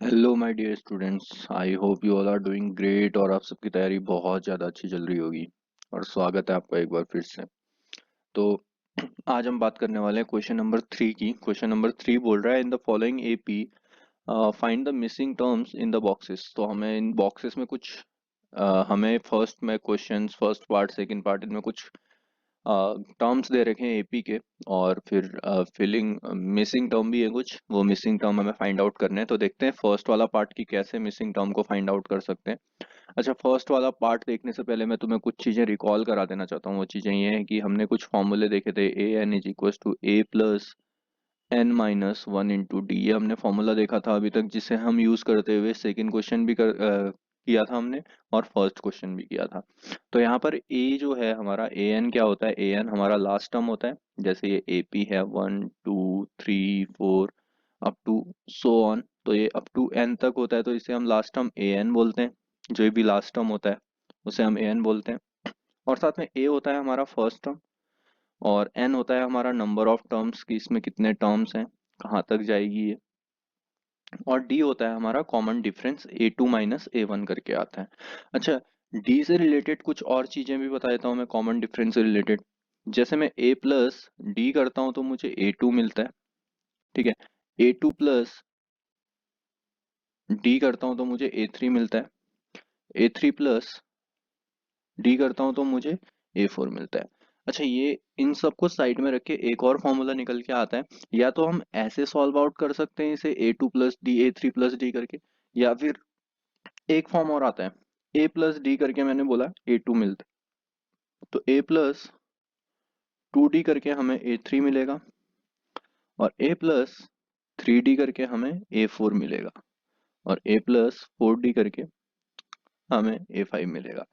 Hello my dear students, I hope you all are doing great और आप सबकी तैयारी बहुत ज़्यादा अच्छी चल रही होगी। और स्वागत है आपका एक बार फिर से। तो आज हम बात करने वाले हैं क्वेश्चन नंबर 3 की। क्वेश्चन नंबर 3 बोल रहा है in the following AP find the missing terms in the boxes. तो हमें इन बॉक्सेस में कुछ हमें फर्स्ट में questions first part second part इनमें कुछ टर्म्स दे रखे हैं एपी के, और फिर फिलिंग मिसिंग टर्म भी है कुछ, वो मिसिंग टर्म हमें फाइंड आउट करने हैं। तो देखते हैं फर्स्ट वाला पार्ट की कैसे मिसिंग टर्म को फाइंड आउट कर सकते हैं। अच्छा, फर्स्ट वाला पार्ट देखने से पहले मैं तुम्हें कुछ चीजें रिकॉल करा देना चाहता हूँ। वो चीजें ये हैं कि हमने कुछ फॉर्मूले देखे थे, a n is equal to A plus N minus one into d. ये हमने फॉर्मूला देखा था अभी तक, जिसे हम यूज करते हुए सेकेंड क्वेश्चन भी किया था हमने, और फर्स्ट क्वेश्चन भी किया था। तो यहाँ पर ए जो है हमारा, ए एन क्या होता है, ए एन हमारा लास्ट टर्म होता है। जैसे ये ए पी है 1 2 3 4 अप टू सो ऑन, तो ये अप टू एन तक होता है, तो इसे हम लास्ट टर्म ए एन बोलते हैं। जो भी लास्ट टर्म होता है उसे हम ए एन बोलते हैं। और साथ में ए होता है हमारा फर्स्ट टर्म, और एन होता है हमारा नंबर ऑफ टर्म्स की इसमें कितने टर्म्स हैं, कहाँ तक जाएगी ये। और डी होता है हमारा common difference, A two minus A one करके आता है। अच्छा, डी से रिलेटेड कुछ और चीजें भी बता देता हूँ मैं कॉमन डिफरेंस से रिलेटेड। जैसे मैं ए प्लस डी करता हूँ तो मुझे ए टू मिलता है, ठीक है। ए टू प्लस डी करता हूँ तो मुझे ए थ्री मिलता है। ए थ्री प्लस डी करता हूँ तो मुझे ए फोर मिलता है। अच्छा, ये इन सबको साइड में रख के एक और फॉर्मूला निकल के आता है। या तो हम ऐसे सॉल्व आउट कर सकते हैं इसे, a two plus d a three plus d करके, या फिर एक फॉर्म और आता है, ए प्लस डी करके मैंने बोला ए टू मिलता है, तो ए प्लस टू डी करके हमें ए थ्री मिलेगा, और ए प्लस थ्री डी करके हमें ए फोर मिलेगा, और ए प्लस फोर डी करके हमें ए फाइव मिलेगा।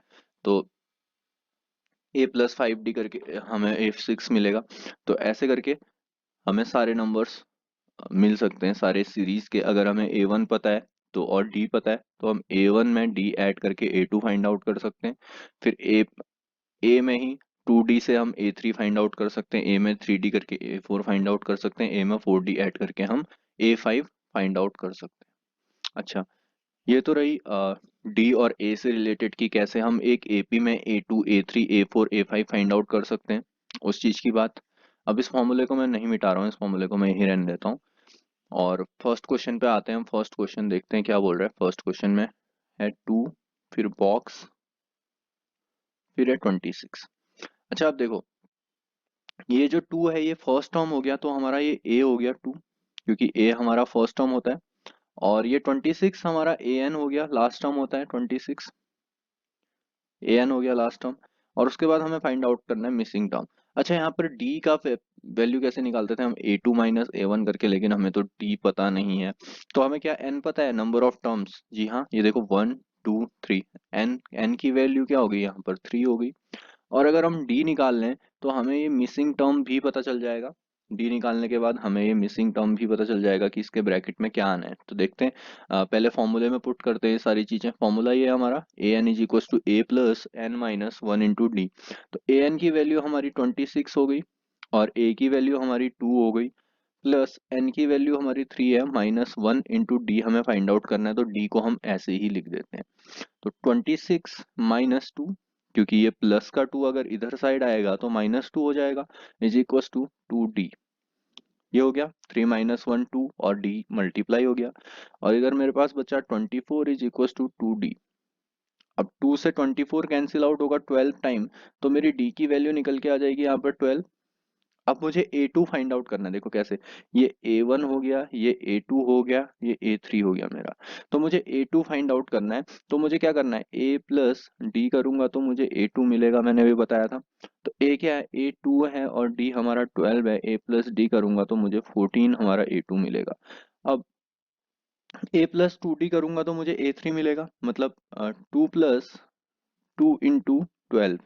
तो ए प्लस फाइव डी करके हमें ए सिक्स मिलेगा। तो ऐसे करके हमें सारे नंबर्स मिल सकते हैं, सारे सीरीज के। अगर हमें ए वन पता है तो, और डी पता है, तो हम ए वन में डी ऐड करके ए टू फाइंड आउट कर सकते हैं। फिर ए में ही टू डी से हम ए थ्री फाइंड आउट कर सकते हैं, ए में थ्री डी करके ए फोर फाइंड आउट कर सकते हैं, ए में फोर डी ऐड करके हम ए फाइव फाइंड आउट कर सकते हैं। अच्छा, ये तो रही डी और ए से रिलेटेड की कैसे हम एक एपी में a two a three a four a five find out कर सकते हैं, उस चीज की बात। अब इस फॉर्मूले को मैं नहीं मिटा रहा हूँ, इस फॉर्मूले को मैं यही रहने देता हूँ। और फर्स्ट क्वेश्चन पे आते हैं हम। फर्स्ट क्वेश्चन देखते हैं क्या बोल रहा है। फर्स्ट क्वेश्चन में है टू, फिर बॉक्स, फिर है 26। अच्छा, आप देखो, ये जो टू है ये फर्स्ट टर्म हो गया, तो हमारा ये ए हो गया टू, क्योंकि ए हमारा फर्स्ट टर्म होता है। और ये 26 हमारा ए एन हो गया, लास्ट टर्म होता है 26, ए एन हो गया लास्ट टर्म। और उसके बाद हमें फाइंड आउट करना है मिसिंग टर्म। अच्छा, यहाँ पर डी का वैल्यू कैसे निकालते थे हम, ए टू माइनस ए वन करके, लेकिन हमें तो डी पता नहीं है। तो हमें क्या एन पता है, नंबर ऑफ टर्म्स। जी हाँ, ये देखो 1 2 3, एन एन की वैल्यू क्या होगी यहाँ पर, 3 हो गई। और अगर हम डी निकाल लें तो हमें ये मिसिंग टर्म भी पता चल जाएगा। डी निकालने के बाद हमें ये मिसिंग टर्म भी पता चल जाएगा कि इसके ब्रैकेट में क्या आना है। तो देखते हैं, पहले फॉर्मूले में पुट करते हैं सारी चीजें। फॉर्मूला ये है हमारा, a n is equal to A plus N minus one into d. तो ए एन की वैल्यू हमारी 26 हो गई, और ए की वैल्यू हमारी 2 हो गई, प्लस एन की वैल्यू हमारी 3 है, माइनस वन इंटू डी हमें फाइंड आउट करना है, तो डी को हम ऐसे ही लिख देते हैं। तो 26 माइनस टू, क्योंकि ये प्लस का टू अगर इधर साइड आएगा तो माइनस टू हो जाएगा, is equal to two D. ये हो गया 3 - 1 2, और डी मल्टीप्लाई हो गया। और इधर मेरे पास बचा 24 is equal to two D. अब 2 से 24 कैंसिल आउट होगा 12 टाइम, तो मेरी डी की वैल्यू निकल के आ जाएगी यहाँ पर 12। अब मुझे ए टू फाइंड आउट करना है, देखो कैसे, ये ए वन हो गया, ये ए टू हो गया, ये ए थ्री हो गया मेरा। तो मुझे ए टू फाइंड आउट करना है, तो मुझे क्या करना है, ए प्लस डी करूंगा तो मुझे ए टू मिलेगा, मैंने भी बताया था। तो ए क्या है, ए टू है, और डी हमारा 12 है, ए प्लस डी करूंगा तो मुझे 14 हमारा ए टू मिलेगा। अब ए प्लस टू डी करूंगा तो मुझे ए थ्री मिलेगा, मतलब 2 + 2 × 12।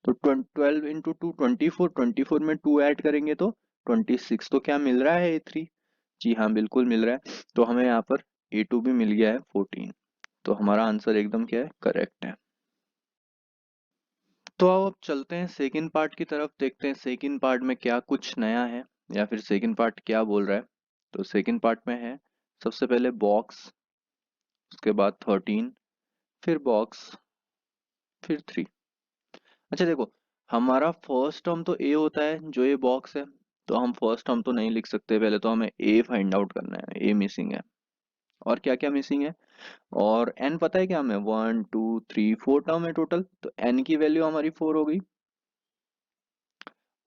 तो 12 × 2 24, 24 में 2 ऐड करेंगे तो 26। तो क्या मिल रहा है, ए थ्री। जी हाँ, बिल्कुल मिल रहा है। तो हमें यहाँ पर ए टू भी मिल गया है 14। तो हमारा आंसर एकदम क्या है, करेक्ट है। तो आओ अब चलते हैं सेकंड पार्ट की तरफ, देखते हैं सेकंड पार्ट में क्या कुछ नया है, या फिर सेकंड पार्ट क्या बोल रहा है। तो सेकंड पार्ट में है सबसे पहले बॉक्स, उसके बाद 13, फिर बॉक्स, फिर 3। अच्छा देखो, हमारा फर्स्ट टर्म तो ए होता है जो ये बॉक्स है, तो हम फर्स्ट टर्म तो नहीं लिख सकते, पहले तो हमें ए फाइंड आउट करना है, ए मिसिंग है। और क्या क्या मिसिंग है, और एन पता है क्या हमें, 1 2 3 4 टर्म है टोटल, तो एन की वैल्यू हमारी 4 हो गई।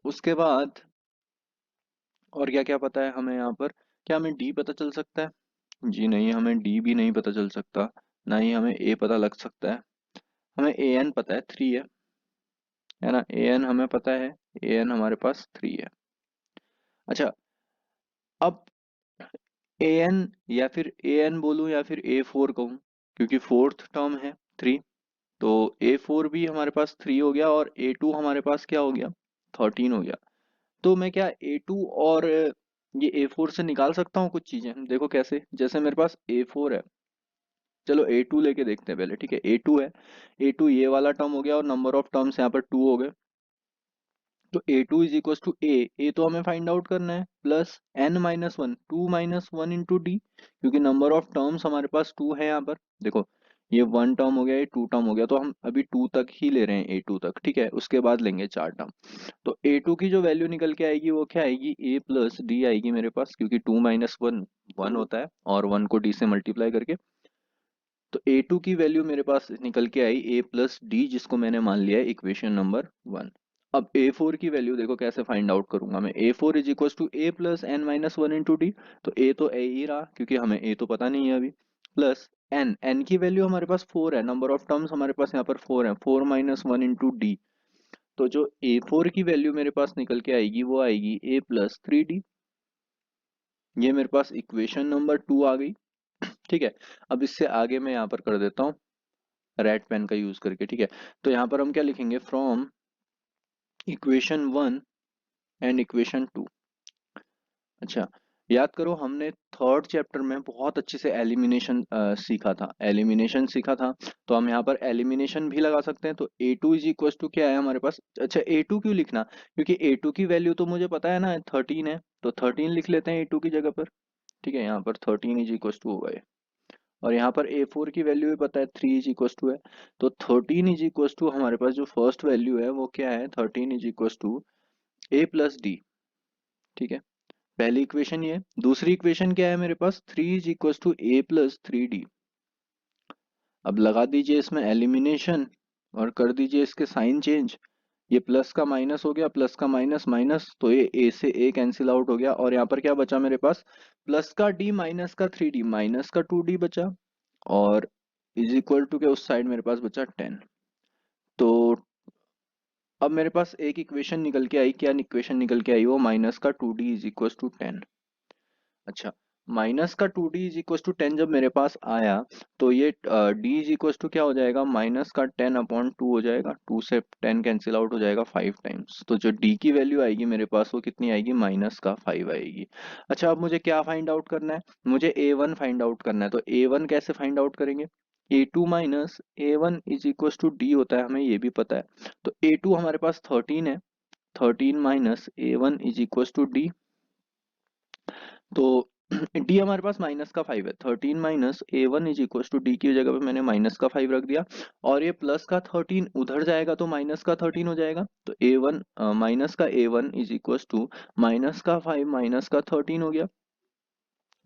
उसके बाद और क्या क्या पता है हमें यहाँ पर, क्या हमें डी पता चल सकता है? जी नहीं, हमें डी भी नहीं पता चल सकता, ना ही हमें ए पता लग सकता है। हमें ए एन पता है 3 है ना, ए एन हमें पता है, ए एन हमारे पास 3 है। अच्छा, अब ए एन, या फिर ए एन बोलूं या फिर ए फोर कहूँ, क्योंकि फोर्थ टर्म है 3, तो ए फोर भी हमारे पास 3 हो गया, और ए टू हमारे पास क्या हो गया, 13 हो गया। तो मैं क्या ए टू और ये ए फोर से निकाल सकता हूँ कुछ चीजें, देखो कैसे, जैसे मेरे पास ए फोर है, चलो ए टू लेके देखते हैं पहले, ठीक है, ए टू है, ए टू ये वाला टर्म हो गया, और नंबर ऑफ टर्म्स यहाँ पर 2 हो गए, तो A two is equal to A तो हमें फाइंड आउट करना है, plus N minus one, 2 - 1 into D, क्योंकि नंबर ऑफ टर्म्स हमारे पास 2 है यहाँ पर। देखो, ये 1 टर्म हो गया, ये 2 टर्म हो गया, तो हम अभी 2 तक ही ले रहे हैं, ए टू तक, ठीक है, उसके बाद लेंगे 4 टर्म। तो ए टू की जो वैल्यू निकल के आएगी वो क्या आएगी, ए प्लस डी आएगी मेरे पास, क्योंकि 2 - 1 1 होता है, और 1 को डी से मल्टीप्लाई करके, तो ए टू की वैल्यू मेरे पास निकल के आई ए प्लस डी, जिसको मैंने मान लिया है इक्वेशन नंबर 1। अब ए फोर की वैल्यू देखो कैसे फाइंड आउट करूंगा मैं, a four is equal to A plus N minus one into d, तो ए तो ए ही रहा, क्योंकि हमें ए तो पता नहीं है अभी, प्लस एन, एन की वैल्यू हमारे पास 4 है, नंबर ऑफ टर्म्स हमारे पास यहाँ पर 4 है, 4 - 1 इंटू डी, तो जो ए फोर की वैल्यू मेरे पास निकल के आएगी वो आएगी ए प्लस 3 डी। ये मेरे पास इक्वेशन नंबर 2 आ गई, ठीक है। अब इससे आगे मैं यहाँ पर कर देता हूँ रेड पेन का यूज करके, ठीक है। तो यहाँ पर हम क्या लिखेंगे, फ्रॉम इक्वेशन 1 एंड इक्वेशन 2। अच्छा, याद करो हमने थर्ड चैप्टर में बहुत अच्छे से एलिमिनेशन सीखा था, एलिमिनेशन सीखा था, तो हम यहाँ पर एलिमिनेशन भी लगा सकते हैं। तो A two is equal to क्या है हमारे पास, अच्छा ए टू क्यों लिखना, क्योंकि ए टू की वैल्यू तो मुझे पता है ना, 13 है, तो 13 लिख लेते हैं ए टू की जगह पर, ठीक है, यहाँ पर 13 इज इक्व टू होगा ये। और यहाँ पर ए फोर की वैल्यू भी पता है, 3 इज इक्व टू है, तो 13 इज इक्व टू हमारे पास जो फर्स्ट वैल्यू है वो क्या है, 13 is equal to A plus D, ठीक है। पहली इक्वेशन ये, दूसरी इक्वेशन क्या है मेरे पास, 3 is equal to A plus 3 D. अब लगा दीजिए इसमें एलिमिनेशन, और कर दीजिए इसके साइन चेंज, ये प्लस का माइनस हो गया, प्लस का माइनस माइनस, तो ये ए से ए कैंसिल आउट हो गया, और यहाँ पर क्या बचा मेरे पास, प्लस का डी माइनस का 3 डी माइनस का 2 डी बचा, और इज इक्वल टू के उस साइड मेरे पास बचा 10। तो अब मेरे पास एक इक्वेशन निकल के आई, क्या इक्वेशन निकल के आई, वो माइनस का 2 डी इज इक्वल टू 10। अच्छा, माइनस का 2 डी इज इक्वल टू 10 जब मेरे पास आया, तो ये डी इज इक्वल टू क्या हो जाएगा, माइनस का 10/2 हो जाएगा, 2 से 10 कैंसिल आउट हो जाएगा 5 टाइम्स, तो जो डी की वैल्यू आएगी मेरे पास वो कितनी आएगी, माइनस का 5 आएगी। अच्छा, अब मुझे क्या फाइंड आउट करना है, मुझे ए वन फाइंड आउट करना है, तो ए वन कैसे फाइंड आउट करेंगे, a two minus A one is equal to d होता है, हमें ये भी पता है, तो ए टू हमारे पास 13 है, 13 minus A one is equal to D, तो डी हमारे पास माइनस का 5 है, 13 minus A one is equal to D की जगह पे मैंने माइनस का 5 रख दिया, और ये प्लस का 13 उधर जाएगा तो माइनस का 13 हो जाएगा, तो ए वन माइनस का a one is equal to minus का 5 माइनस का 13 हो गया,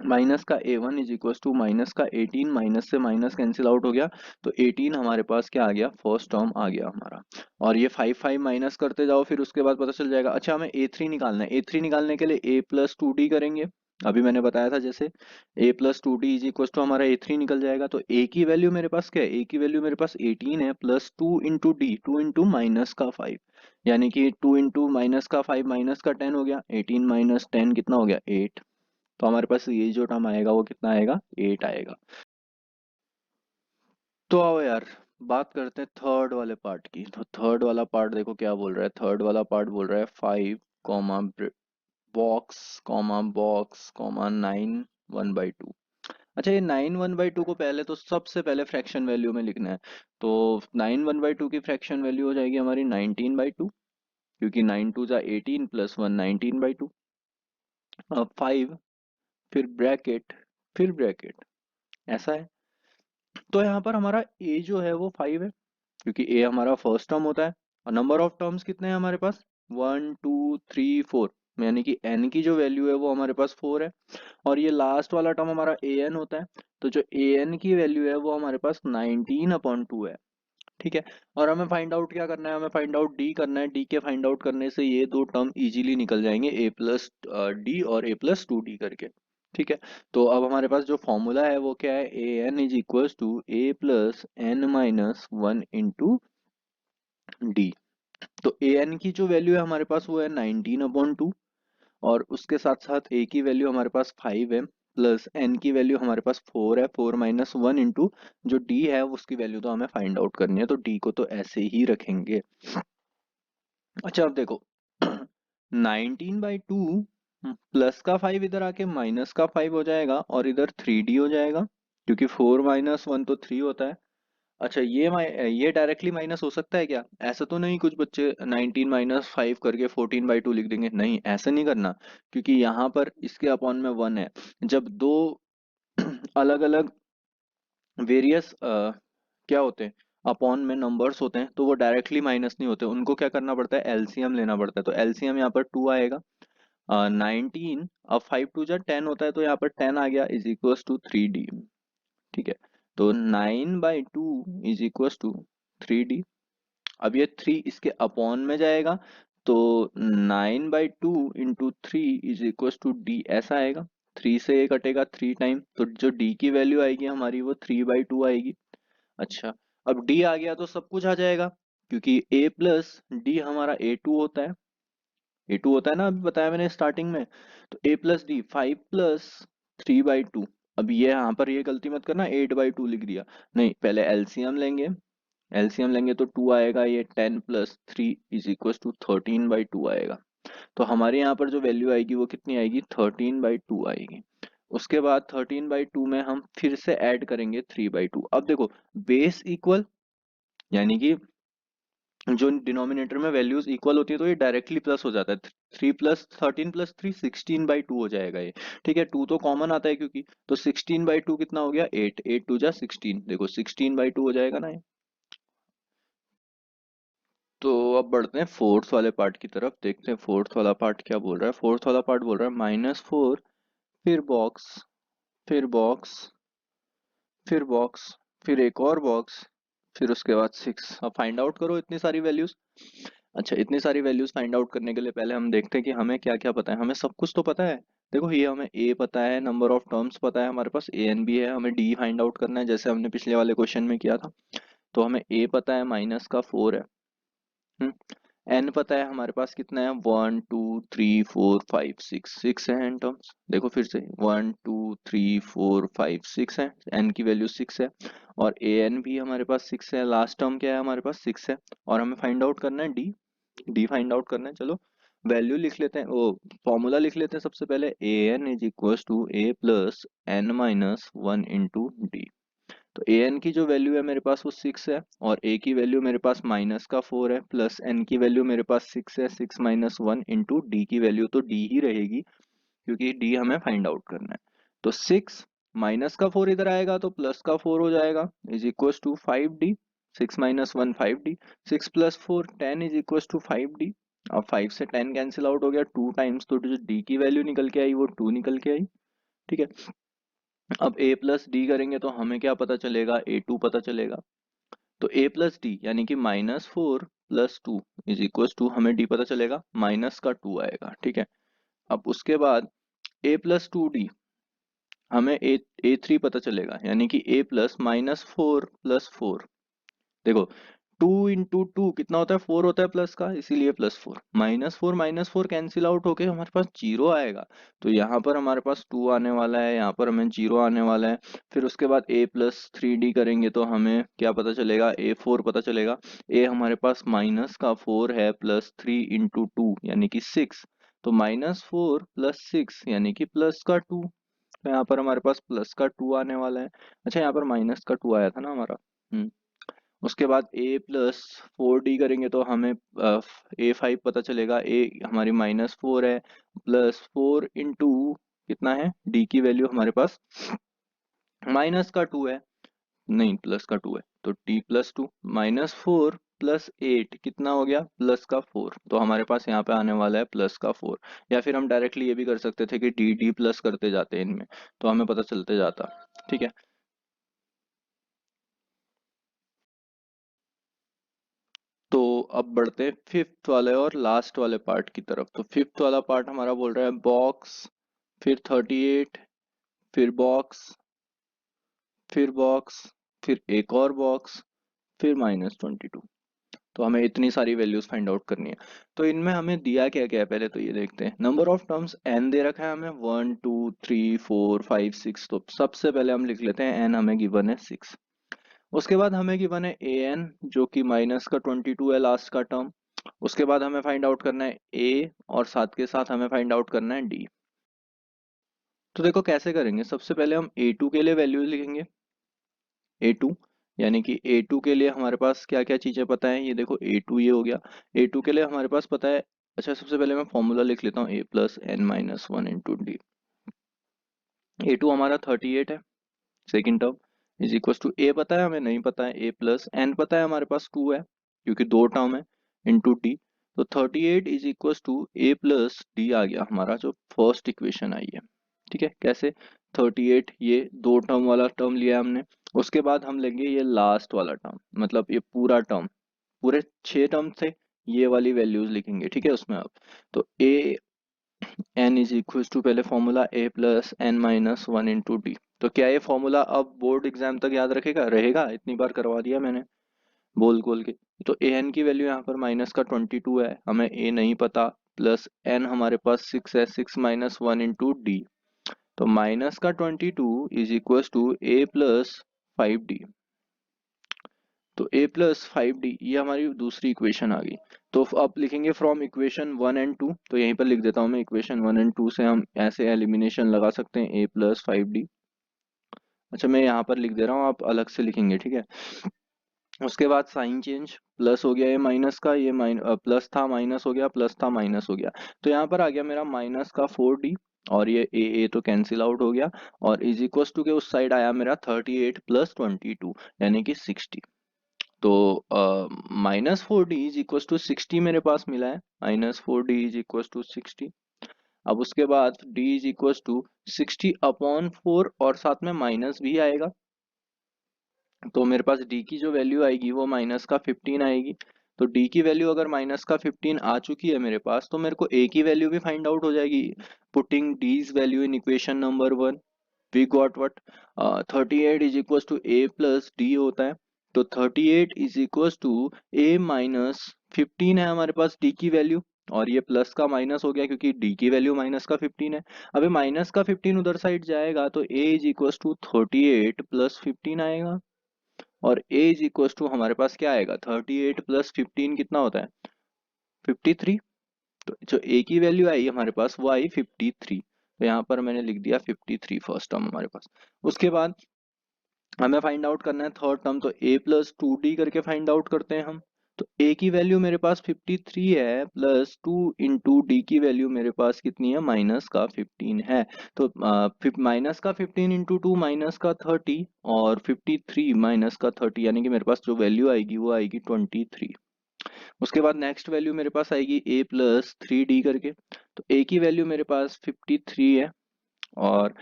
माइनस का a one is equal to minus का 18, माइनस से माइनस कैंसिल आउट हो गया, तो 18 हमारे पास क्या आ गया, फर्स्ट टर्म आ गया हमारा, और ये 5 5 माइनस करते जाओ, फिर उसके बाद पता चल जाएगा। अच्छा, हमें ए थ्री निकालना है, ए थ्री निकालने के लिए ए प्लस 2 डी करेंगे, अभी मैंने बताया था जैसे, a plus 2 d is equal to हमारा ए थ्री निकल जाएगा, तो ए की वैल्यू मेरे पास क्या है, ए की वैल्यू मेरे पास 18 है, plus 2 into D, 2 into minus का 5, यानी कि 2 इंटू माइनस का 5 माइनस का 10 हो गया, 18 माइनस 10 कितना हो गया, 8, तो हमारे पास ये जो टर्म आएगा वो कितना आएगा, 8 आएगा। तो आओ यार, बात करते हैं थर्ड वाले पार्ट की। तो थर्ड वाला पार्ट देखो क्या बोल रहा है, थर्ड वाला पार्ट बोल रहा है 5 कॉमा बॉक्स कॉमा 9 1/2। अच्छा, ये 9 1/2 को पहले तो सबसे पहले फ्रैक्शन वैल्यू में लिखना है, तो 9 1/2 की फ्रैक्शन वैल्यू हो जाएगी हमारी 19/2, क्योंकि 9 2 जा 18 प्लस 1 19/2। अब 5, फिर ब्रैकेट फिर ब्रैकेट, ऐसा है। तो यहाँ पर हमारा a जो है वो 5 है, क्योंकि a हमारा फर्स्ट टर्म होता है। और नंबर ऑफ टर्म्स कितने हैं हमारे पास, 1 2 3 4, यानी कि n की जो वैल्यू है वो हमारे पास 4 है। और ये लास्ट वाला टर्म हमारा an होता है, तो जो an की वैल्यू है वो हमारे पास 19/2 है। ठीक है। और हमें फाइंड आउट क्या करना है, हमें फाइंड आउट d करना है। d के फाइंड आउट करने से ये दो टर्म इजीली निकल जाएंगे, a प्लस डी और a प्लस 2d करके। ठीक है। तो अब हमारे पास जो फॉर्मूला है वो क्या है, a n is equals to a plus n minus 1 into d. तो ए एन की जो वैल्यू है हमारे पास वो है 19/2, और उसके साथ साथ a की वैल्यू हमारे पास 5 है, प्लस n की वैल्यू हमारे पास 4 है, 4 माइनस 1 इंटू जो d है उसकी वैल्यू तो हमें फाइंड आउट करनी है, तो d को तो ऐसे ही रखेंगे। अच्छा अब देखो 19/2 प्लस का 5 इधर आके माइनस का 5 हो जाएगा, और इधर 3d हो जाएगा, क्योंकि 4 माइनस 1 तो 3 होता है। अच्छा ये डायरेक्टली माइनस हो सकता है क्या, ऐसा तो नहीं कुछ बच्चे 19 - 5 करके 14/2 लिख देंगे, नहीं ऐसा नहीं करना, क्योंकि यहाँ पर इसके अपॉन में 1 है। जब दो अलग अलग वेरियस क्या होते हैं, अपॉन में नंबर्स होते हैं, तो वो डायरेक्टली माइनस नहीं होते, उनको क्या करना पड़ता है, एलसीएम लेना पड़ता है। तो एलसीएम यहाँ पर 2 आएगा, 19, अब 5 × 2 = 10 होता है, तो यहाँ पर 10 आ गया, इज इक्वल्स टू 3d। ठीक है। तो 9/2 इज इक्वल्स टू 3d। अब ये 3 इसके अपॉन में जाएगा, तो 9/2 into 3 is equals to D, ऐसा आएगा। 3 से ये कटेगा 3 टाइम, तो जो डी की वैल्यू आएगी हमारी वो 3/2 आएगी। अच्छा, अब डी आ गया तो सब कुछ आ जाएगा, क्योंकि a प्लस डी हमारा a2 होता है, a2 होता है ना, अभी बताया मैंने स्टार्टिंग में। तो a प्लस डी 5 प्लस 3/2। अब ये यहाँ पर ये गलती मत करना 8/2 लिख दिया, नहीं पहले एलसीएम लेंगे। एलसीएम लेंगे तो 2 आएगा, ये 10 प्लस 3 इज इक्वल टू 13/2 आएगा। तो हमारे यहाँ पर जो वैल्यू आएगी वो कितनी आएगी, 13/2 आएगी। उसके बाद 13/2 में हम फिर से ऐड करेंगे 3/2। अब देखो बेस इक्वल, यानी कि जो डिनोमिनेटर में वैल्यूज इक्वल होती है तो ये डायरेक्टली प्लस हो जाता है। 3 प्लस 13 प्लस 3 16/2 हो जाएगा ये। ठीक है, 2 तो कॉमन आता है क्योंकि, तो 16/2 कितना हो गया, 8, 8 2 = 16, देखो 16/2 हो जाएगा ना ये। तो अब बढ़ते हैं फोर्थ वाले पार्ट की तरफ, देखते हैं फोर्थ वाला पार्ट क्या बोल रहा है। फोर्थ वाला पार्ट बोल रहा है -4, फिर बॉक्स, फिर बॉक्स, फिर बॉक्स, फिर एक और बॉक्स, फिर उसके बाद 6। अब फाइंड आउट करो इतनी सारी वैल्यूज। अच्छा, इतनी सारी वैल्यूज फाइंड आउट करने के लिए पहले हम देखते हैं कि हमें क्या क्या पता है। हमें सब कुछ तो पता है, देखो ये हमें a पता है, नंबर ऑफ टर्म्स पता है, हमारे पास a n भी है, हमें d फाइंड आउट करना है जैसे हमने पिछले वाले क्वेश्चन में किया था। तो हमें a पता है, माइनस का 4 है। एन पता है हमारे पास कितना है, 1 2 3 4 5 6, 6 है एन टर्म्स। देखो फिर से 1 2 3 4 5 6 है, एन की वैल्यू 6 है। और ए एन भी हमारे पास 6 है, लास्ट टर्म क्या है हमारे पास 6 है। और हमें फाइंड आउट करना है डी, डी फाइंड आउट करना है। चलो वैल्यू लिख लेते हैं, ओ फॉर्मूला लिख लेते हैं सबसे पहले, a n is equal to A plus N minus 1 into d. तो ए एन की जो वैल्यू है मेरे पास वो 6 है, और ए की वैल्यू मेरे पास माइनस का 4 है, प्लस एन की वैल्यू मेरे पास 6 है, 6 माइनस 1 इंटू डी की वैल्यू तो डी ही रहेगी, क्योंकि डी हमें फाइंड आउट करना है। तो 6 माइनस का 4 इधर आएगा तो प्लस का 4 हो जाएगा, is equal to 5d। 6 minus 1 5d, 6 plus 4 10 is equal to 5d। अब 5 से 10 कैंसिल आउट हो गया 2 टाइम्स, तो जो डी की वैल्यू निकल के आई वो 2 निकल के आई। ठीक है। अब a प्लस डी करेंगे तो हमें क्या पता चलेगा, a2 पता चलेगा। तो a प्लस डी यानी कि -4 प्लस 2 इज इक्वल टू, हमें d पता चलेगा, माइनस का 2 आएगा। ठीक है। अब उसके बाद a प्लस 2d, हमें a3 पता चलेगा, यानी कि a प्लस -4 प्लस 4। देखो 2 इंटू 2 कितना होता है, 4 होता है प्लस का, इसीलिए +4। -4 कैंसिल आउट होके हमारे पास 0 आएगा, तो यहाँ पर हमारे पास 2 आने वाला है, यहाँ पर हमें 0 आने वाला है। फिर उसके बाद a प्लस 3d करेंगे तो हमें क्या पता चलेगा, a4 पता चलेगा। a हमारे पास माइनस का 4 है, प्लस 3 इंटू 2 यानी कि 6, तो -4 प्लस 6 यानी कि प्लस का 2। तो यहाँ पर हमारे पास प्लस का 2 आने वाला है। अच्छा, यहाँ पर माइनस का 2 आया था ना हमारा। उसके बाद a प्लस 4d करेंगे तो हमें a5 पता चलेगा। a हमारी -4 है, प्लस 4 इंटू कितना है, डी की वैल्यू हमारे पास माइनस का 2 है, नहीं प्लस का 2 है, तो डी प्लस 2 -4 + 8 कितना हो गया, प्लस का 4। तो हमारे पास यहाँ पे आने वाला है प्लस का 4। या फिर हम डायरेक्टली ये भी कर सकते थे कि डी डी प्लस करते जाते इनमें, तो हमें पता चलते जाता। ठीक है, तो अब बढ़ते हैं फिफ्थ वाले और लास्ट वाले पार्ट की तरफ। तो फिफ्थ वाला पार्ट हमारा बोल रहा है बॉक्स, फिर 38, फिर बॉक्स, फिर बॉक्स, फिर एक और बॉक्स, फिर -22। तो हमें इतनी सारी वैल्यूज फाइंड आउट करनी है। तो इनमें हमें दिया क्या क्या है, पहले तो ये देखते हैं। नंबर ऑफ टर्म्स n दे रखा है हमें, 1 2 3 4 5 6। तो सबसे पहले हम लिख लेते हैं n हमें गिवन है 6। उसके बाद हमें गिवन है an जो कि -22 है लास्ट का टर्म। उसके बाद हमें फाइंड आउट करना है a, और साथ के साथ हमें फाइंड आउट करना है d। तो देखो कैसे करेंगे, सबसे पहले हम a2 के लिए वैल्यूज लिखेंगे। A2 यानी कि A2 के लिए हमारे पास क्या क्या चीजें पता है, ये देखो A2 ये हो गया। A2 के लिए हमारे पास पता है, अच्छा सबसे पहले मैं फॉर्मूला लिख लेता हूँ a+n-1 * d। A2 हमारा 38 है, second term, is equal to a पता है हमें, नहीं पता है, a+n पता है हमारे पास 2 है क्योंकि दो टर्म है, इंटू d। तो 38 इज इक्वल टू a+d आ गया हमारा जो फर्स्ट इक्वेशन आई है। ठीक है, कैसे, 38 ये दो टर्म वाला टर्म लिया हमने। उसके बाद हम लेंगे ये लास्ट वाला टर्म, मतलब ये पूरा टर्म, पूरे 6 टर्म थे, ये वाली वैल्यूज लिखेंगे। ठीक है, उसमें अब तो a n is equal to, पहले फॉर्मूला a+n-1 * d। तो क्या ये फॉर्मूला अब बोर्ड एग्जाम तक याद रखेगा, रहेगा, इतनी बार करवा दिया मैंने बोल बोल के। तो ए एन की वैल्यू यहाँ पर -22 है, हमें ए नहीं पता, प्लस एन हमारे पास 6 है, 6-1 * d। तो -22 इज इक्वल टू a+5d। तो a+5d ये हमारी दूसरी इक्वेशन आ गई। तो अब लिखेंगे फ्रॉम इक्वेशन 1 और 2। तो यहीं पर लिख देता हूँ मैं, इक्वेशन 1 और 2 से हम ऐसे एलिमिनेशन लगा सकते हैं a+5d। अच्छा मैं यहाँ पर लिख दे रहा हूँ, आप अलग से लिखेंगे, ठीक है। उसके बाद साइन चेंज, प्लस हो गया ये माइनस का, ये प्लस था माइनस हो गया, प्लस था माइनस हो गया। तो यहाँ पर आ गया मेरा -4d, और ये ए तो कैंसिल आउट हो गया, और इज इक्वल टू के उस साइड आया मेरा 38 + 22 यानी कि 60। तो -4d इज इक्वल टू 60 मेरे पास मिला है, -4d इज इक्वल टू 60। अब उसके बाद d इज इक्वल टू 60/4, और साथ में माइनस भी आएगा, तो मेरे पास d की जो वैल्यू आएगी वो -15 आएगी। तो d की वैल्यू अगर -15 आ चुकी है मेरे पास, तो मेरे को a की वैल्यू भी फाइंड आउट हो जाएगी। Putting d's value in equation number 1, we got what, 38 is equal to a+d होता है। तो 38 इज इक्वल टू a-15 है हमारे पास d की वैल्यू, और ये प्लस का माइनस हो गया क्योंकि d की वैल्यू -15 है। अभी -15 उधर साइड जाएगा तो a इज इक्वल टू 38 + 15 आएगा, और a इज इक्वल टू हमारे पास क्या आएगा, 38 + 15 कितना होता है, 53। तो जो a की वैल्यू आई हमारे पास वो आई 53। तो यहाँ पर मैंने लिख दिया 53 फर्स्ट टर्म हमारे पास। उसके बाद हमें फाइंड आउट करना है थर्ड टर्म, तो a+2d करके फाइंड आउट करते हैं हम। तो a की वैल्यू मेरे पास 53 है, प्लस 2 इंटू डी की वैल्यू मेरे पास कितनी है, -15 है। तो -15 इंटू 2 -30, और 53 -30 यानी कि मेरे पास जो वैल्यू आएगी वो आएगी 23। उसके बाद नेक्स्ट वैल्यू मेरे पास आएगी a+3d करके। तो a की वैल्यू मेरे पास 53 है, और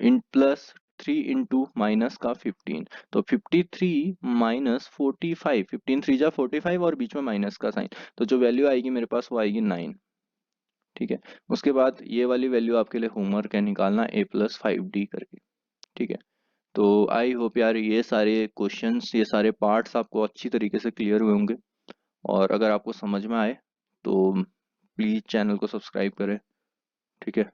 इन +3 * -15, तो 53 -45, 15 3 = 45, और बीच में माइनस का साइन। तो जो वैल्यू आएगी मेरे पास वो आएगी 9। ठीक है, उसके बाद ये वाली वैल्यू आपके लिए होमवर्क है निकालना, a+5d करके। ठीक है, तो आई होप यार ये सारे क्वेश्चंस, ये सारे पार्ट्स आपको अच्छी तरीके से क्लियर हुए होंगे, और अगर आपको समझ में आए तो प्लीज़ चैनल को सब्सक्राइब करें। ठीक है।